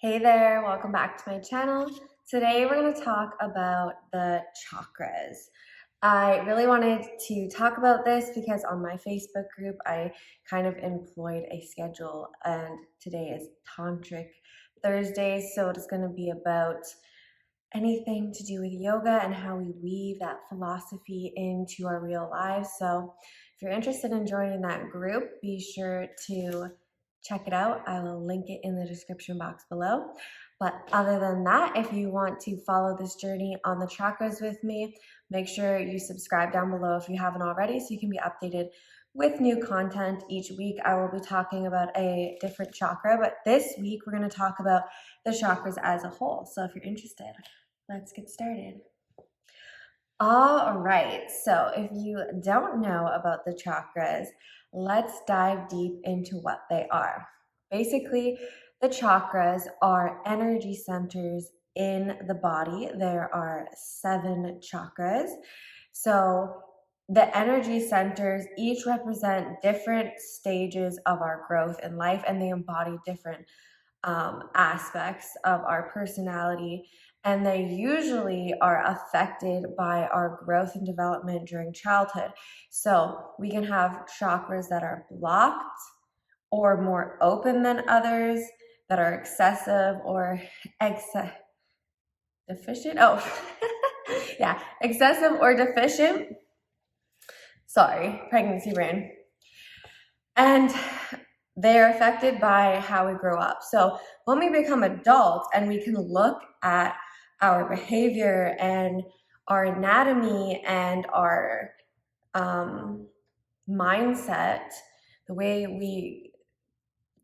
Hey there, welcome back to my channel. Today we're going to talk about the chakras. I really wanted to talk about this because on my Facebook group I kind of employed a schedule, and today is Tantric Thursdays, so it's going to be about anything to do with yoga and how we weave that philosophy into our real lives. So if you're interested in joining that group, be sure to check it out. I will link it in the description box below. But other than that, if you want to follow this journey on the chakras with me, make sure you subscribe down below if you haven't already so you can be updated with new content each week. I will be talking about a different chakra, but this week we're going to talk about the chakras as a whole. So if you're interested, let's get started. All right, so if you don't know about the chakras, let's dive deep into what they are. Basically, the chakras are energy centers in the body. There are 7 chakras. So the energy centers each represent different stages of our growth in life, and they embody different aspects of our personality, and they usually are affected by our growth and development during childhood. So we can have chakras that are blocked or more open than others, that are excessive or deficient. Oh, yeah, excessive or deficient. Sorry, pregnancy brain. And they are affected by how we grow up. So when we become adults and we can look at our behavior and our anatomy and our mindset, the way we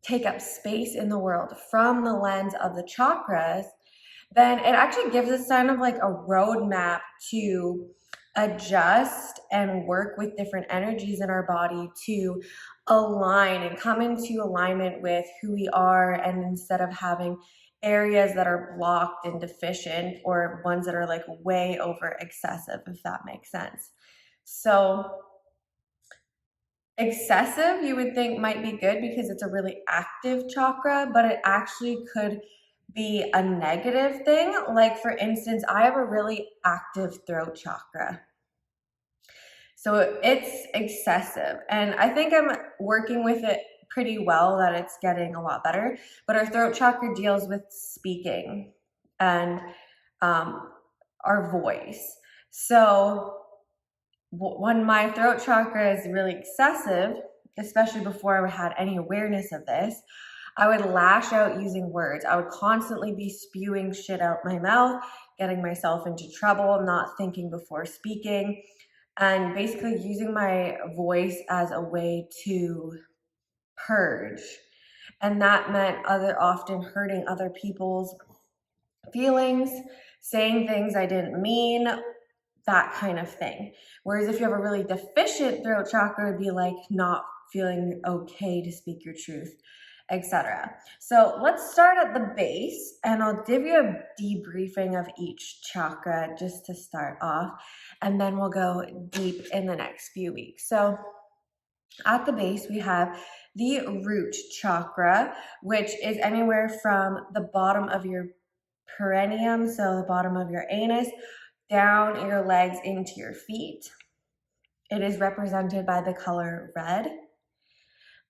take up space in the world from the lens of the chakras, then it actually gives us kind of like a roadmap to adjust and work with different energies in our body to align and come into alignment with who we are, and instead of having areas that are blocked and deficient or ones that are like way over excessive, if that makes sense. So excessive, you would think might be good because it's a really active chakra, but it actually could be a negative thing. Like for instance, I have a really active throat chakra. So it's excessive, and I think I'm working with it pretty well, that it's getting a lot better. But our throat chakra deals with speaking and our voice. So when my throat chakra is really excessive, especially before I had any awareness of this, I would lash out using words. I would constantly be spewing shit out my mouth, getting myself into trouble, not thinking before speaking, and basically using my voice as a way to purge. And that meant often hurting other people's feelings, saying things I didn't mean, that kind of thing. Whereas if you have a really deficient throat chakra, it'd be like not feeling okay to speak your truth, etc. So let's start at the base, and I'll give you a debriefing of each chakra just to start off, and then we'll go deep in the next few weeks. So at the base, we have the root chakra, which is anywhere from the bottom of your perineum, so the bottom of your anus, down your legs into your feet. It is represented by the color red,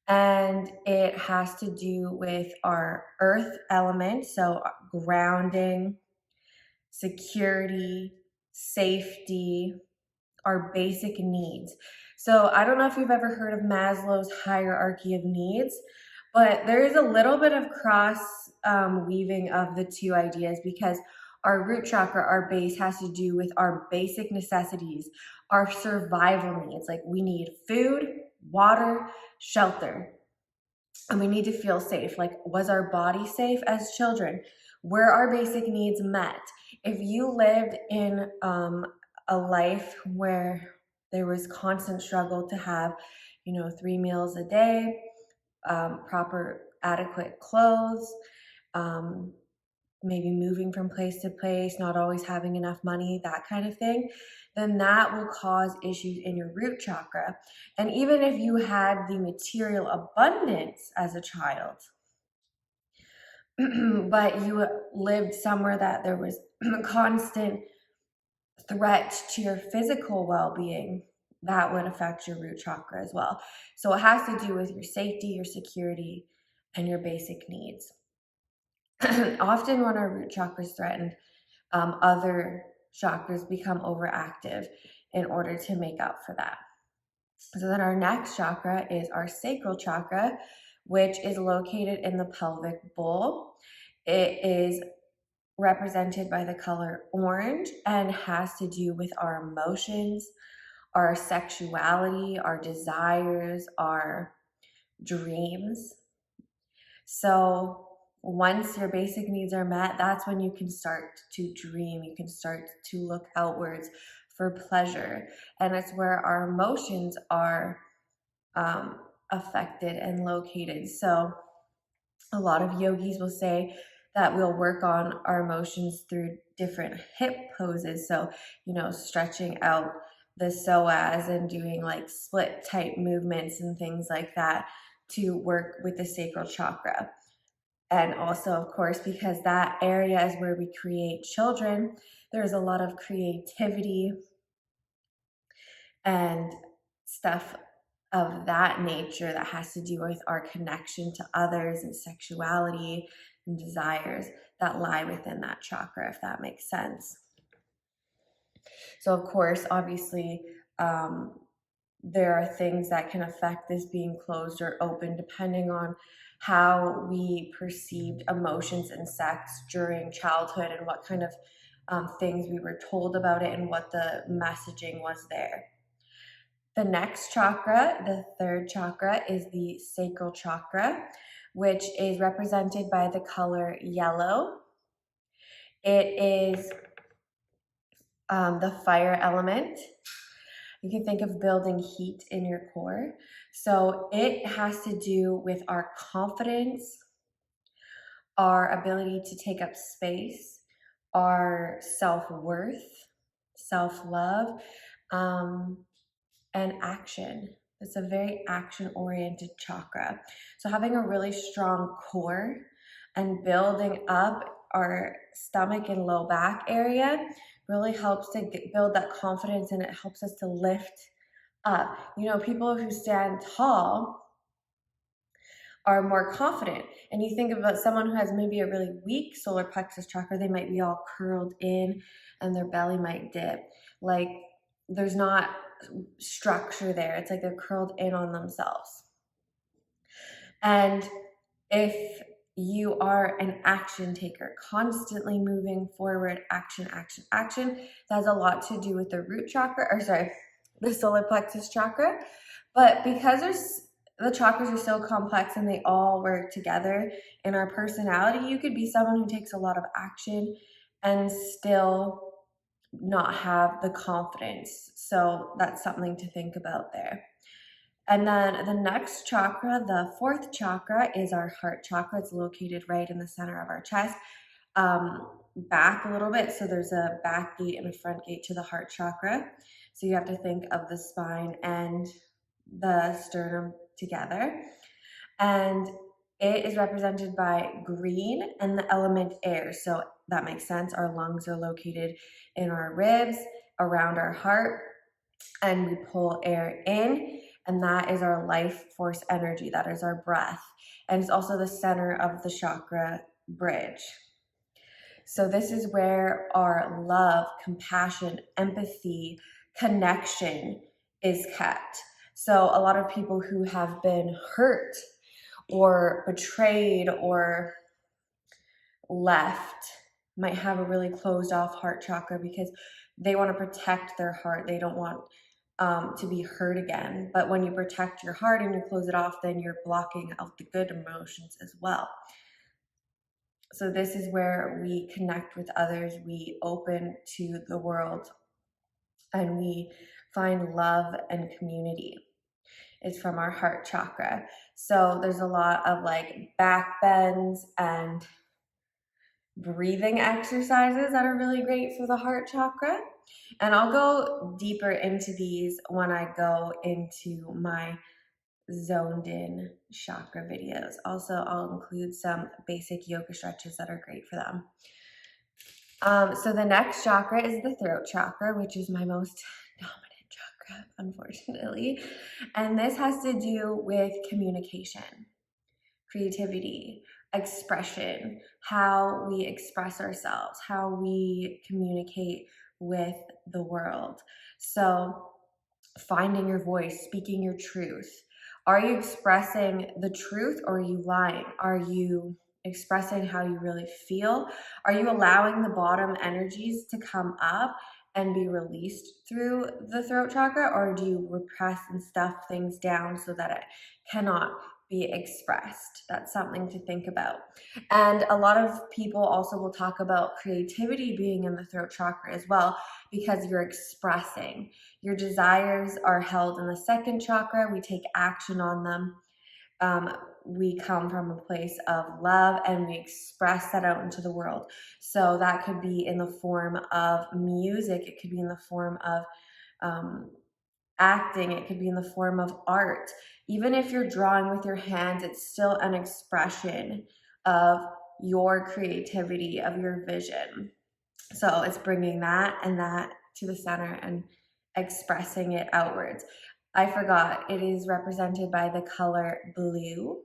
and it has to do with our earth element, so grounding, security, safety, our basic needs. So I don't know if you've ever heard of Maslow's hierarchy of needs, but there is a little bit of cross weaving of the two ideas, because our root chakra, our base, has to do with our basic necessities, our survival needs. Like we need food, water, shelter, and we need to feel safe. Like, was our body safe as children? Were our basic needs met? If you lived in a life where there was constant struggle to have, 3 meals a day, proper, adequate clothes, maybe moving from place to place, not always having enough money, that kind of thing, then that will cause issues in your root chakra. And even if you had the material abundance as a child, but you lived somewhere that there was constant threat to your physical well-being, that would affect your root chakra as well. So it has to do with your safety, your security, and your basic needs. Often when our root chakra is threatened, other chakras become overactive in order to make up for that. So then our next chakra is our sacral chakra, which is located in the pelvic bowl. It is represented by the color orange and has to do with our emotions, our sexuality, our desires, our dreams. So once your basic needs are met, that's when you can start to dream. You can start to look outwards for pleasure. And it's where our emotions are affected and located. So a lot of yogis will say that we'll work on our emotions through different hip poses. So, stretching out the psoas and doing like split type movements and things like that to work with the sacral chakra. And also, of course, because that area is where we create children, there's a lot of creativity and stuff of that nature that has to do with our connection to others and sexuality and desires that lie within that chakra, if that makes sense. So, of course, obviously, there are things that can affect this being closed or open depending on how we perceived emotions and sex during childhood and what kind of things we were told about it and what the messaging was there. The next chakra, the third chakra, is the sacral chakra, which is represented by the color yellow. It is the fire element. You can think of building heat in your core. So it has to do with our confidence, our ability to take up space, our self-worth, self-love, and action. It's a very action-oriented chakra. So having a really strong core and building up our stomach and low back area really helps to build that confidence, and it helps us to lift up. People who stand tall are more confident. And you think about someone who has maybe a really weak solar plexus chakra, they might be all curled in and their belly might dip. Like there's not structure there. It's like they're curled in on themselves. And if you are an action taker, constantly moving forward, action, action, action, that has a lot to do with the root chakra, the solar plexus chakra. But because the chakras are so complex and they all work together in our personality, you could be someone who takes a lot of action and still not have the confidence. So that's something to think about there. And then the next chakra, the fourth chakra, is our heart chakra. It's located right in the center of our chest, back a little bit. So there's a back gate and a front gate to the heart chakra. So you have to think of the spine and the sternum together. And it is represented by green and the element air. So that makes sense. Our lungs are located in our ribs, around our heart, and we pull air in, and that is our life force energy. That is our breath. And it's also the center of the chakra bridge. So this is where our love, compassion, empathy, connection is kept. So a lot of people who have been hurt or betrayed or left might have a really closed off heart chakra because they want to protect their heart. They don't want to be hurt again. But when you protect your heart and you close it off, then you're blocking out the good emotions as well. So this is where we connect with others, we open to the world, and we find love and community. It's from our heart chakra. So there's a lot of like back bends and breathing exercises that are really great for the heart chakra. And I'll go deeper into these when I go into my zoned in chakra videos. Also, I'll include some basic yoga stretches that are great for them. So the next chakra is the throat chakra, which is my most dominant chakra, unfortunately. And this has to do with communication, creativity, expression, how we express ourselves, how we communicate with the world. So finding your voice, speaking your truth. Are you expressing the truth or are you lying? Are you expressing how you really feel? Are you allowing the bottom energies to come up and be released through the throat chakra, or do you repress and stuff things down so that it cannot be expressed? That's something to think about. And a lot of people also will talk about creativity being in the throat chakra as well, because you're expressing. Your desires are held in the second chakra. We take action on them. We come from a place of love and we express that out into the world. So that could be in the form of music, it could be in the form of acting, it could be in the form of art. Even if you're drawing with your hands, it's still an expression of your creativity, of your vision. So it's bringing that and that to the center and expressing it outwards. I forgot, it is represented by the color blue,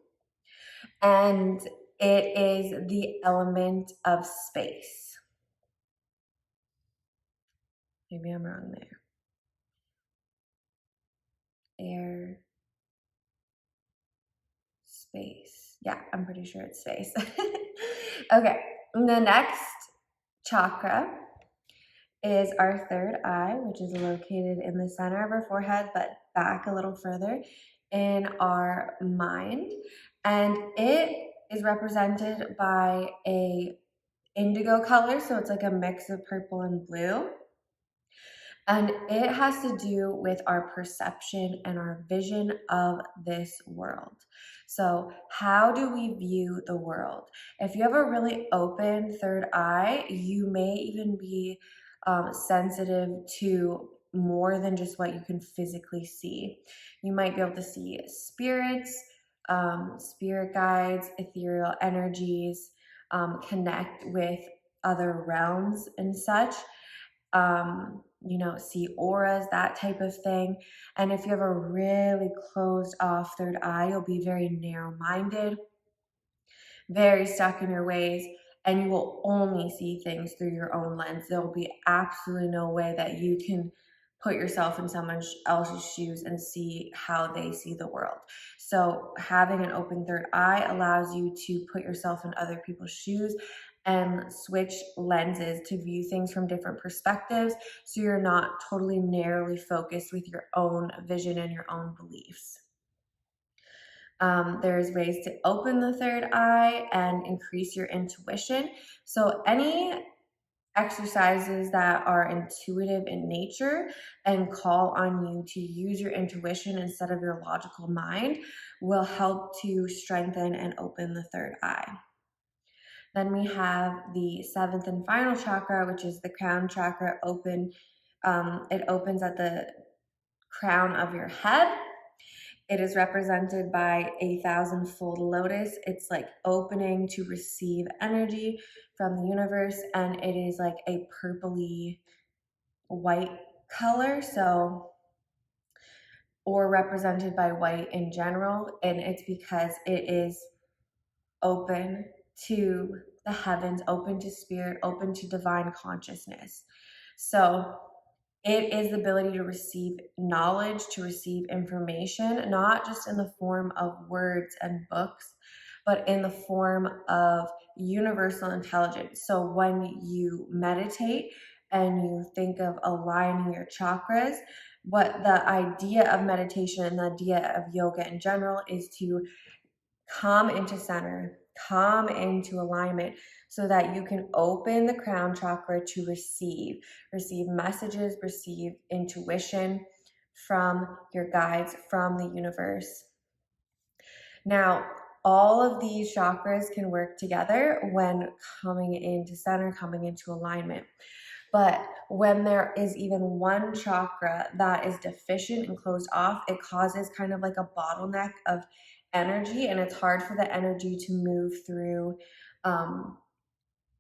and it is the element of space. Maybe I'm wrong there. Air, space. Yeah, I'm pretty sure it's space. Okay, the next chakra is our third eye, which is located in the center of our forehead, but back a little further in our mind. And it is represented by a indigo color, so it's like a mix of purple and blue. And it has to do with our perception and our vision of this world. So, how do we view the world? If you have a really open third eye, you may even be sensitive to more than just what you can physically see. You might be able to see spirits, spirit guides, ethereal energies, connect with other realms and such. See auras, that type of thing. And if you have a really closed off third eye, you'll be very narrow minded, very stuck in your ways, and you will only see things through your own lens. There will be absolutely no way that you can put yourself in someone else's shoes and see how they see the world. So having an open third eye allows you to put yourself in other people's shoes and switch lenses to view things from different perspectives, so you're not totally narrowly focused with your own vision and your own beliefs. There's ways to open the third eye and increase your intuition. So, any exercises that are intuitive in nature and call on you to use your intuition instead of your logical mind will help to strengthen and open the third eye. Then we have the seventh and final chakra, which is the crown chakra. It opens at the crown of your head. It is represented by a thousand-fold lotus. It's like opening to receive energy from the universe, and it is like a purpley white color, or represented by white in general, and it's because it is open to the heavens, open to spirit, open to divine consciousness. So it is the ability to receive knowledge, to receive information, not just in the form of words and books, but in the form of universal intelligence. So when you meditate and you think of aligning your chakras, what the idea of meditation and the idea of yoga in general is to come into center, come into alignment so that you can open the crown chakra to receive messages, receive intuition from your guides, from the universe. Now, all of these chakras can work together when coming into center, coming into alignment. But when there is even one chakra that is deficient and closed off, it causes kind of like a bottleneck of energy, and it's hard for the energy to move through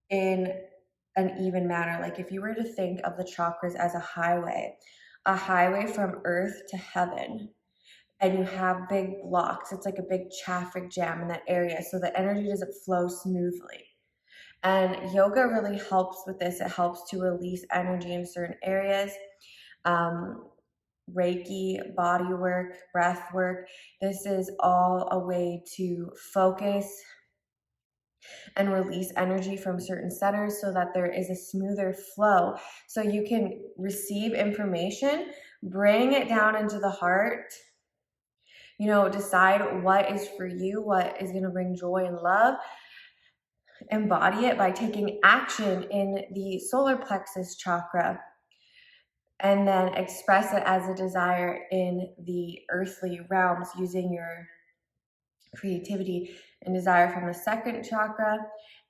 in an even manner. Like if you were to think of the chakras as a highway from earth to heaven, and you have big blocks, it's like a big traffic jam in that area, so the energy doesn't flow smoothly. And yoga really helps with this. It helps to release energy in certain areas. Reiki, body work, breath work. This is all a way to focus and release energy from certain centers so that there is a smoother flow. So you can receive information, bring it down into the heart, decide what is for you, what is going to bring joy and love. Embody it by taking action in the solar plexus chakra, and then express it as a desire in the earthly realms using your creativity and desire from the second chakra,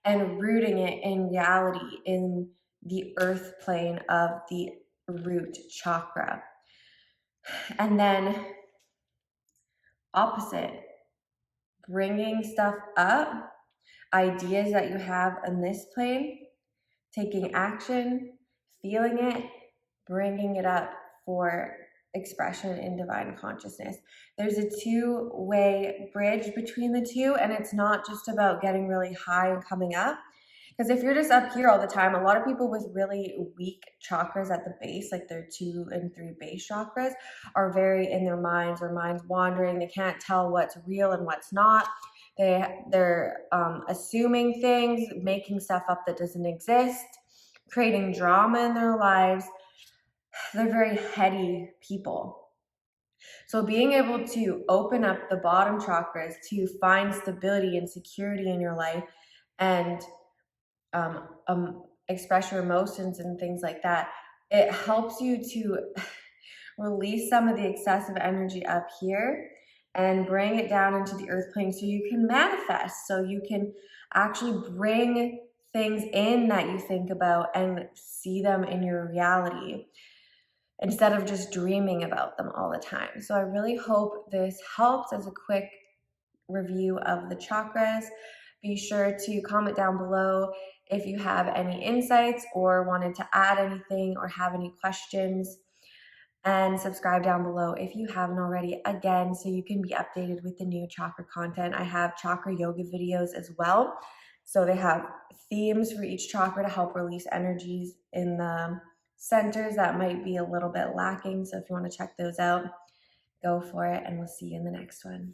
and rooting it in reality in the earth plane of the root chakra. And then opposite, bringing stuff up, ideas that you have in this plane, taking action, feeling it, bringing it up for expression in divine consciousness. There's a two-way bridge between the two, and it's not just about getting really high and coming up. Because if you're just up here all the time, a lot of people with really weak chakras at the base, like their 2 and 3 base chakras, are very in their minds, or minds wandering. They can't tell what's real and what's not. They're assuming things, making stuff up that doesn't exist, creating drama in their lives. They're very heady people. So being able to open up the bottom chakras to find stability and security in your life, and express your emotions and things like that, it helps you to release some of the excessive energy up here and bring it down into the earth plane, so you can manifest, so you can actually bring things in that you think about and see them in your reality, instead of just dreaming about them all the time. So I really hope this helps as a quick review of the chakras. Be sure to comment down below if you have any insights or wanted to add anything or have any questions. And subscribe down below if you haven't already, again, so you can be updated with the new chakra content. I have chakra yoga videos as well. So they have themes for each chakra to help release energies in the centers that might be a little bit lacking. So if you want to check those out, go for it, and we'll see you in the next one.